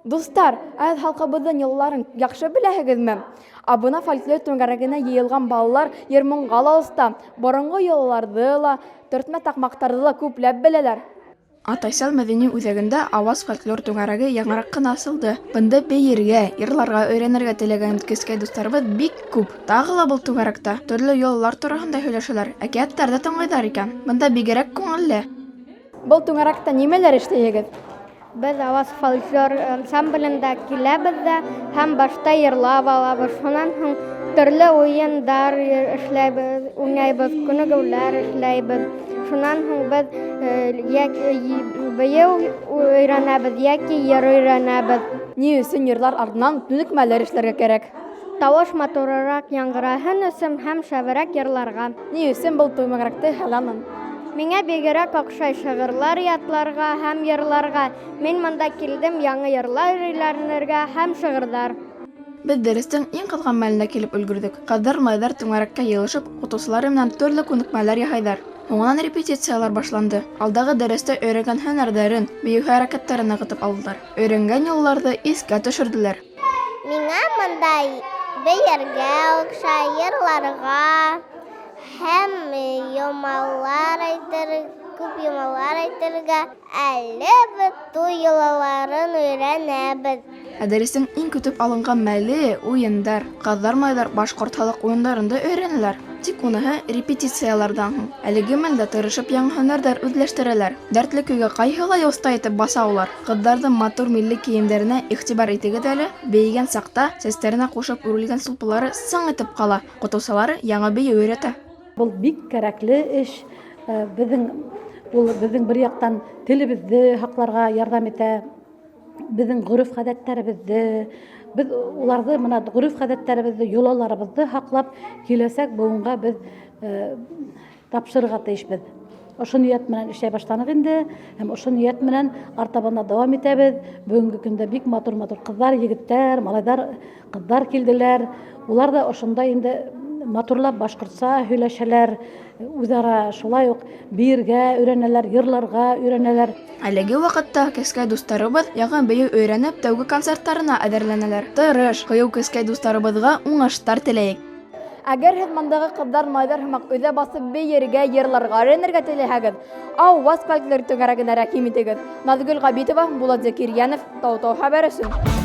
Достар, аяз халкыбыздын йылларын яхшы беләһегезме? Абына фольклор түңгәрәгенә йыелган балалар Ермоңгал алыста борынгы йолаларды ла, төртмә такмактарды ла күпләп беләләр. Атайсал мәдәни үзәгендә аваз фольклор түңгәрәге яңарак кына асылды. Бында бейергә, йырларга өйрәнергә теләгән кескәй дусларыбыз бик күп. Тагы ла был түңгәрәктә төрле йолалар турында һөйләшәләр, әкиятләр дә тыңлыйлар икән. Бында бигрәк күңелле. Был түңгәрәктә нимәләр эшләйегез? Без аваз фольклор ансамблендә киләбез дә һәм башта йырлап алабыз. Шуннан соң төрле уендар эшләйбез, уйнайбыз, күнегүләр эшләйбез. Шуннан соң без быел өйрәнәбез яки йыр өйрәнәбез. Ни өчен йырлар артыннан күнекмәләр эшләргә кирәк? Тавыш матуррак яңгыраһын өчен һәм шәберәк йырларга. Ни өчен был түңгәрәкте хәләмен? Миңа бигрәк оҡшай шиғырлар ятларға һәм йырларға. Мин монда килдем яңы йырлар өйрәнергә һәм шиғырҙар. Без дәрестең иң ҡыҙған мәленә килеп өлгөрҙөк. Ҡыҙҙар-майҙар түңәрәккә йыйылышып, уҡытыусылары менән төрлө күнекмәләр яһайҙар. Һуңынан репетициялар башланды. Алдағы дәрестә өйрәнгән һөнәрҙәрен, бейеү хәрәкәттәрен нығытып алдылар. Өйрәнгән юлларҙы иҫкә төшөрҙөләр. Миңа монда бейергә оҡшай, йырларға һәм күп йомалар әйтергә, әле бит туй йолаларын өйрәнәбез. Дәрестең иң көтөп алынған мәле уйындар, ҡыҙҙар-майҙар башҡорт халыҡ уйындарында өйрәнәләр. Тик уныһы репетицияларҙан һуң. Әлеге мәлдә тырышып яңы һөнәрҙәр үҙләштерәләр. Дәртле көйгә ҡайһылай оҫта итеп баса улар. Ҡыҙҙарҙың матур милли кейемдәренә иғтибар итегеҙ әле. Бейегән саҡта сәстәренә ҡушып үрелгән сулпылары сың итеп ҡала. Ҡотоусылары яңы бейеү өйрәтә. Был бик кәрәкле эш. Безнең бер яҡтан телебеҙҙе һаҡларға ярҙам итә. Безнең ғөрөф-ғәҙәттәребеҙҙе, без уларҙы, мына ғөрөф-ғәҙәттәребеҙҙе, йолаларыбыҙҙы һаҡлап, киләсәк быуынға без тапшырырға тейешбеҙ. Ошо ниәт менән эшләй башланыҡ инде, һәм ошо ниәт менән артабанна дауам итәбеҙ. Бөгөнгө көндә бик матур-матур ҡыҙҙар, егеттәр, малайҙар, ҡыҙҙар килделәр. Улар да ошонда инде матурлап башҡортса һөйләшәләр, үҙара шулай уҡ бейергә өйрәнәләр, йырларға өйрәнәләр. Әлеге ваҡытта кескәй дуҫтарыбыҙ яңы бейеү өйрәнеп тәүге концерттарына әҙерләнәләр. Тырыш, ҡыйыу кескәй дуҫтарыбыҙға уңыштар теләйек. Әгәр һеҙ мындағы ҡыҙҙар-майҙар һымаҡ өйҙә басып бейергә, йырларға өйрәнергә теләһәгеҙ, Ауаз фольклор түңәрәгенә рәхим итегеҙ. Наҙгөл Ғәбитова, Булат Зәкирйәнов, Тау-Тау хәбәр өсөн.